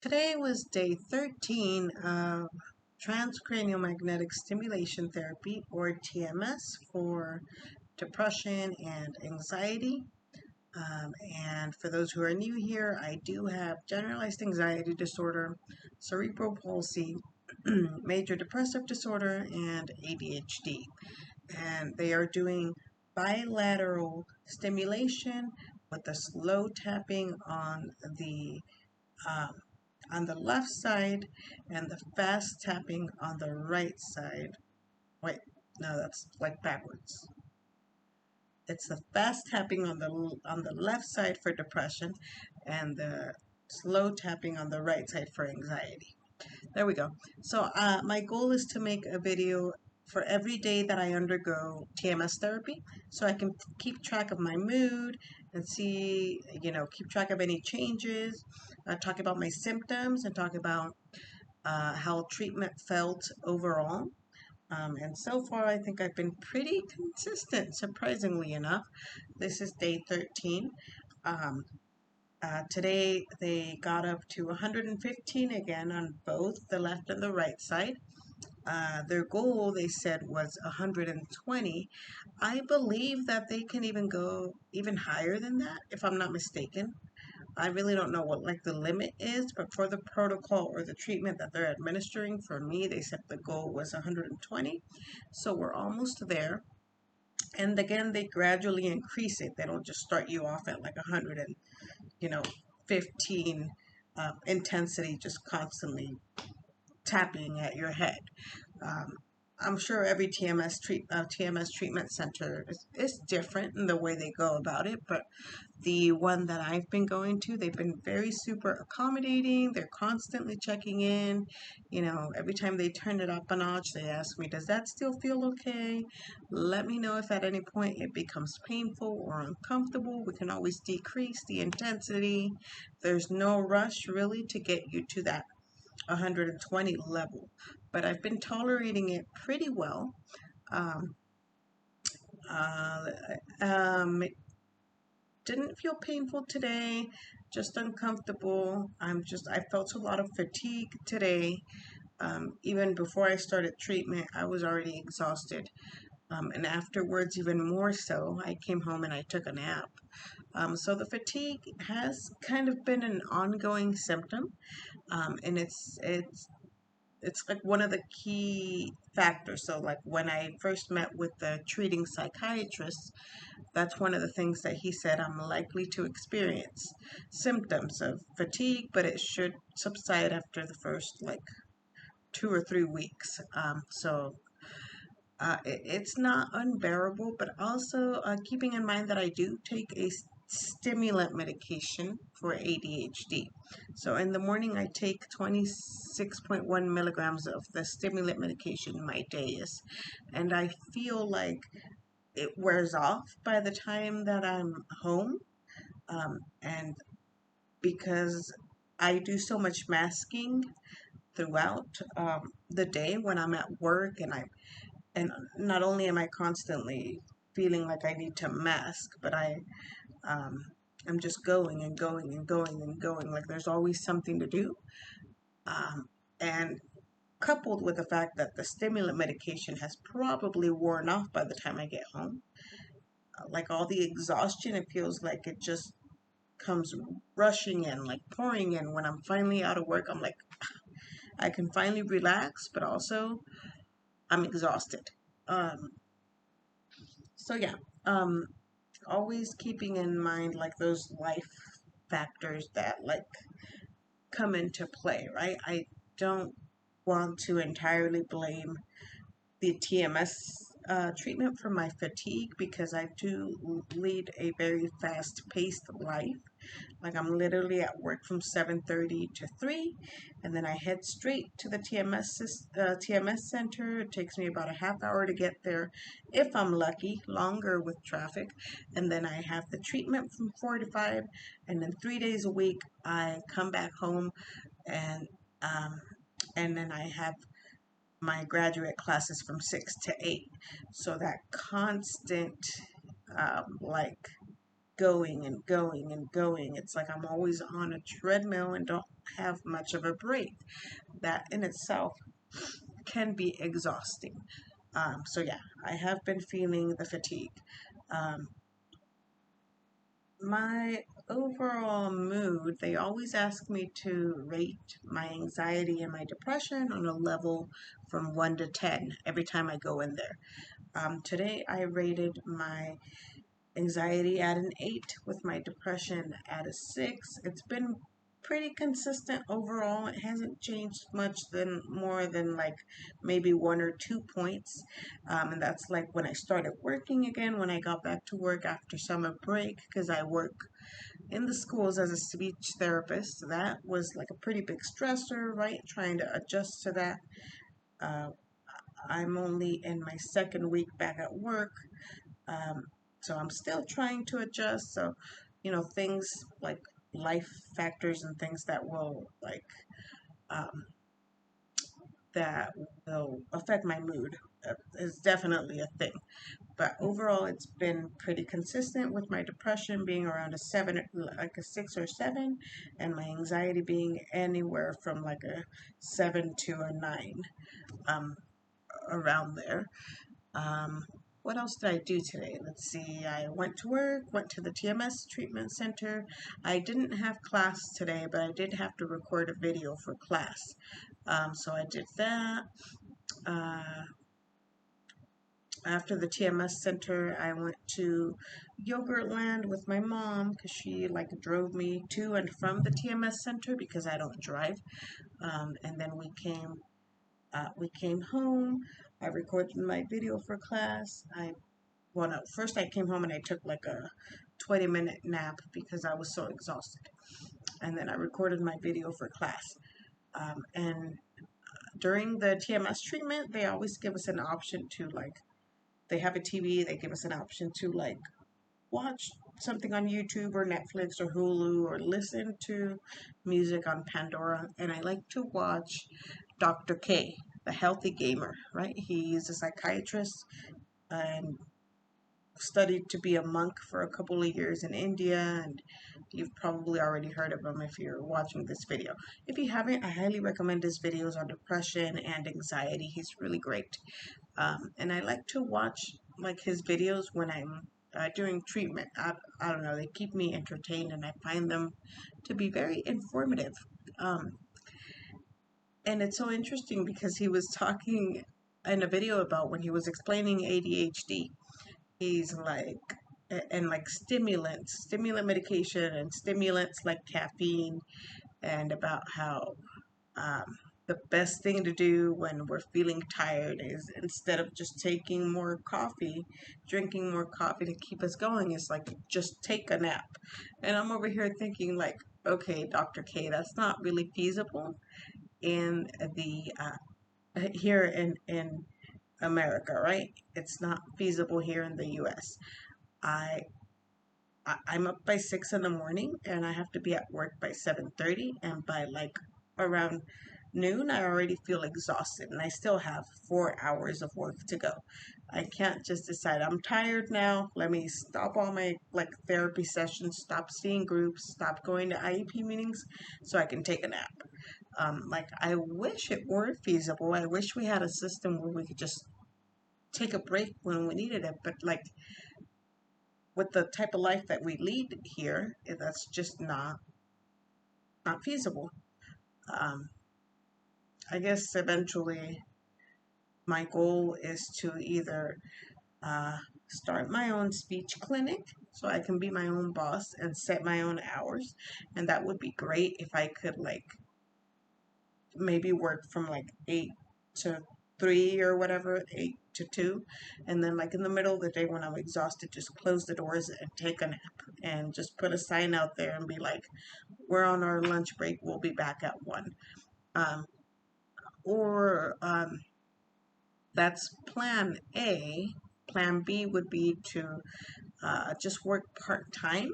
Today was day 13 of transcranial magnetic stimulation therapy, or TMS, for depression and anxiety. And for those who are new here, I do have generalized anxiety disorder, cerebral palsy, major depressive disorder, and ADHD. And they are doing bilateral stimulation with a slow tapping um, on the left side and the fast tapping on the right side. Wait, no, that's like backwards. It's the fast tapping on the left side for depression and the slow tapping on the right side for anxiety. There we go. So my goal is to make a video for every day that I undergo TMS therapy, so I can keep track of my mood and see, keep track of any changes, talk about my symptoms, and talk about how treatment felt overall. And so far, I think I've been pretty consistent, surprisingly enough. This is day 13. Um, Today, they got up to 115 again on both the left and the right side. Their goal, they said, was 120. I believe that they can even go even higher than that, if I'm not mistaken. I really don't know what like the limit is, but for the protocol or the treatment that they're administering, for me, they said the goal was 120. So we're almost there. And again, they gradually increase it. They don't just start you off at like 100 and, 15 intensity, just constantly tapping at your head. Um, I'm sure every TMS treatment center is different in the way they go about it, but the one that I've been going to, they've been very super accommodating. They're constantly checking in. Every time they turn it up a notch, they ask me, does that still feel okay? Let me know if at any point it becomes painful or uncomfortable. We can always decrease the intensity. There's no rush really to get you to that 120 level, but I've been tolerating it pretty well. Um, uh, it didn't feel painful today, just uncomfortable. I felt a lot of fatigue today. Even before I started treatment, I was already exhausted. And afterwards, even more so, I came home and I took a nap. So the fatigue has kind of been an ongoing symptom, and it's like one of the key factors. So like when I first met with the treating psychiatrist, that's one of the things that he said I'm likely to experience symptoms of fatigue, but it should subside after the first like 2 or 3 weeks. It's not unbearable, but also keeping in mind that I do take a stimulant medication for ADHD. So in the morning, I take 26.1 milligrams of the stimulant medication, my days, and I feel like it wears off by the time that I'm home. And because I do so much masking throughout the day when I'm at work, and not only am I constantly feeling like I need to mask, but um, I'm just going and going and going and going. Like there's always something to do. And coupled with the fact that the stimulant medication has probably worn off by the time I get home, like all the exhaustion, it feels like it just comes rushing in, like pouring in. When I'm finally out of work, I'm like, I can finally relax, but also I'm exhausted. Um, so yeah, um, always keeping in mind like those life factors that like come into play, right? I don't want to entirely blame the TMS treatment for my fatigue, because I do lead a very fast-paced life. Like I'm literally at work from 7:30 to 3, and then I head straight to the TMS center. It takes me about a half hour to get there, if I'm lucky, longer with traffic. And then I have the treatment from 4 to 5, and then 3 days a week I come back home, and um, and then I have my graduate classes from 6 to 8. So that constant like going and going and going. It's like I'm always on a treadmill and don't have much of a break. That in itself can be exhausting. So yeah, I have been feeling the fatigue. Um, my overall mood, they always ask me to rate my anxiety and my depression on a level from 1 to 10 every time I go in there. Today I rated my anxiety at an 8 with my depression at a 6. It's been pretty consistent overall. It hasn't changed much than more than like maybe 1 or 2 points. And that's like when I started working again, when I got back to work after summer break, because I work in the schools as a speech therapist. That was like a pretty big stressor, right? Trying to adjust to that. Uh, I'm only in my second week back at work. Um, so I'm still trying to adjust. So, things like life factors and things that will um, that will affect my mood is definitely a thing. But overall, it's been pretty consistent with my depression being around a 7, like a 6 or 7, and my anxiety being anywhere from like a 7 to a 9, um, around there. Um, what else did I do today? Let's see. I went to work, went to the TMS treatment center. I didn't have class today, but I did have to record a video for class. So I did that. Uh, After the TMS center, I went to Yogurtland with my mom because she like drove me to and from the TMS center because I don't drive. And then we came home. I recorded my video for class. Well, no, first I came home and I took like a 20-minute nap because I was so exhausted. And then I recorded my video for class. And during the TMS treatment, they always give us an option to like, they have a TV, they give us an option to like watch something on YouTube or Netflix or Hulu or listen to music on Pandora. And I like to watch Dr. K, the healthy gamer, right? He's a psychiatrist and studied to be a monk for a couple of years in India, and you've probably already heard of him if you're watching this video. If you haven't, I highly recommend his videos on depression and anxiety. He's really great. And I like to watch like his videos when I'm doing treatment. I don't know, they keep me entertained and I find them to be very informative. Um, and it's so interesting because he was talking in a video about when he was explaining ADHD. He's like, and like stimulant medication and stimulants like caffeine, and about how um, the best thing to do when we're feeling tired is instead of just taking more coffee, drinking more coffee to keep us going, is like just take a nap. And I'm over here thinking like, okay, Dr. K, that's not really feasible in the here in America, right? It's not feasible here in the U.S. I I'm up by 6 in the morning and I have to be at work by 7:30, and by like around noon I already feel exhausted and I still have 4 hours of work to go. I can't just decide I'm tired now. Let me stop all my like therapy sessions, stop seeing groups, stop going to IEP meetings so I can take a nap. Like I wish it were feasible. I wish we had a system where we could just take a break when we needed it, but like with the type of life that we lead here, that's just not feasible. Um, I guess eventually my goal is to either uh, start my own speech clinic so I can be my own boss and set my own hours, and that would be great if I could like maybe work from like 8 to 3 or whatever, 8 to 2, and then like in the middle of the day when I'm exhausted, just close the doors and take a nap and just put a sign out there and be like, we're on our lunch break, we'll be back at 1. Um, or That's plan A. Plan B would be to just work part time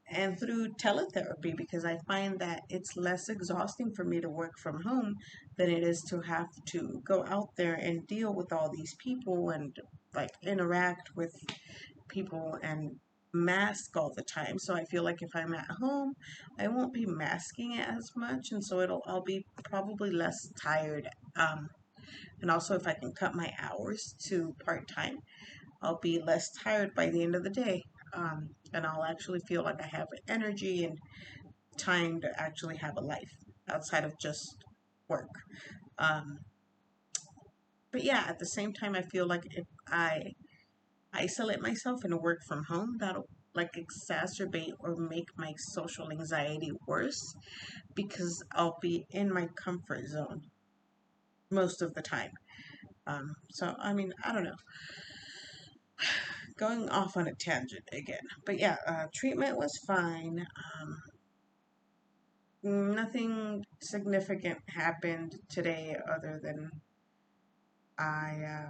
and through teletherapy, because I find that it's less exhausting for me to work from home than it is to have to go out there and deal with all these people and like interact with people and mask all the time. So I feel like if I'm at home, I won't be masking it as much, and so I'll be probably less tired. And also if I can cut my hours to part time, I'll be less tired by the end of the day. And I'll actually feel like I have energy and time to actually have a life outside of just work. Um, but yeah, at the same time, I feel like if I isolate myself and work from home, that'll like exacerbate or make my social anxiety worse because I'll be in my comfort zone most of the time. So I mean, I don't know, going off on a tangent again, but yeah, treatment was fine. Nothing significant happened today other than I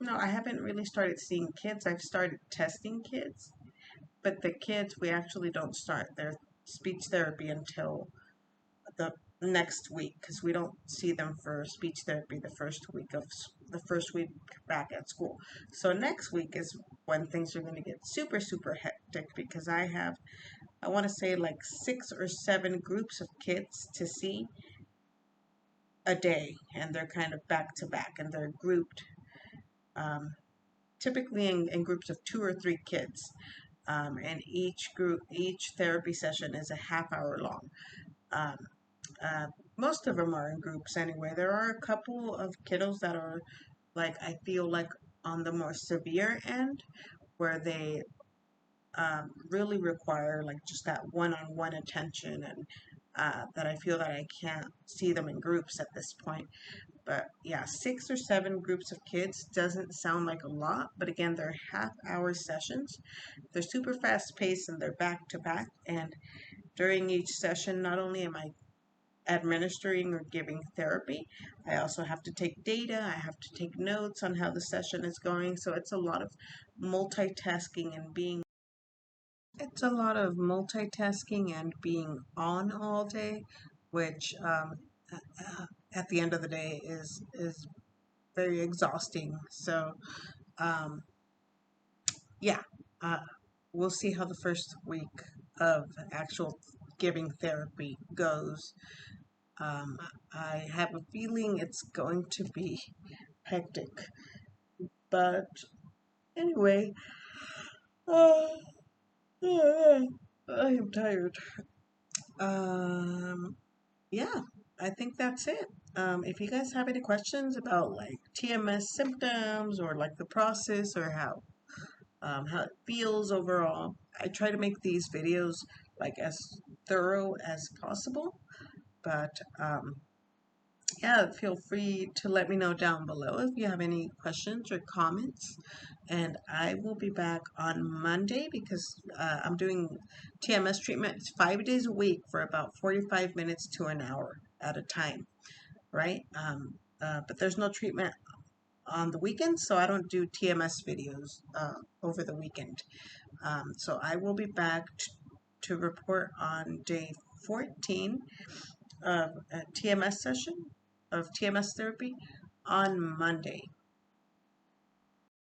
no, I haven't really started seeing kids. I've started testing kids, but the kids, we actually don't start their speech therapy until the next week because we don't see them for speech therapy the first week back at school. So next week is when things are going to get super super hectic because I want to say like 6 or 7 groups of kids to see a day, and they're kind of back to back, and they're grouped, um, typically in groups of 2 or 3 kids. And each therapy session is a half hour long. Um, uh, Most of them are in groups anyway. There are a couple of kiddos that are like, I feel like on the more severe end where they really require like just that one-on-one attention, and that I feel that I can't see them in groups at this point. But yeah, 6 or 7 groups of kids doesn't sound like a lot, but again, they're half-hour sessions. They're super fast paced and they're back to back. And during each session, not only am I administering or giving therapy, I also have to take data, I have to take notes on how the session is going. So it's a lot of multitasking and being on all day, which at the end of the day is very exhausting. So um, yeah, uh, we'll see how the first week of actual giving therapy goes. Um, I have a feeling it's going to be hectic, but anyway, uh, I am tired. Um, yeah, I think that's it. If you guys have any questions about like TMS symptoms or like the process or how it feels overall, I try to make these videos like as thorough as possible. But yeah, feel free to let me know down below if you have any questions or comments. And I will be back on Monday because I'm doing TMS treatment 5 days a week for about 45 minutes to an hour at a time, right? But there's no treatment on the weekend, so I don't do TMS videos over the weekend. So I will be back to report on day 14 of a TMS session of TMS therapy on Monday.